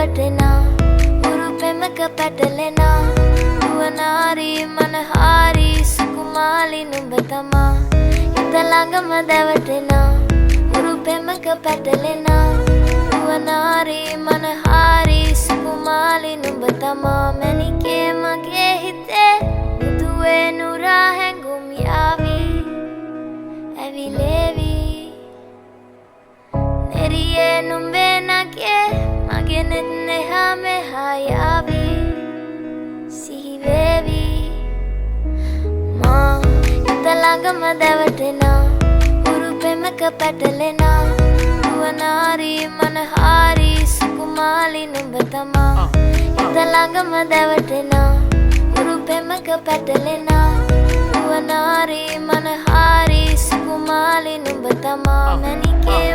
දැවටෙනා උරු පෙමක පැටලෙනා නුවනාරි මනහාරි සුකුමාලි නුඹ තමා හිත ළඟම දැවටෙනා උරු පෙමක පැටලෙනා නුවනාරි මනහාරි සුකුමාලි නුඹ තමා මැණිකේ මගේ හිතේ මුදුවේ නුරා හැඟුම් යාවි ඇවිලේවි නෙරියේ නුඹේ නගේ මගේ නෙත් නෙහා මෙහා යාවි සිහිවේවි මා හිත ළඟම දැවටෙනා උරු පෙමක පැටලෙනා නුවනාරි මනහාරි සුකුමාලි නුඹ තමා හිත ළඟම දැවටෙනා උරු පෙමක පැටලෙනා නුවනාරි මනහාරි සුකුමාලි නුඹ තමා මැණිකේ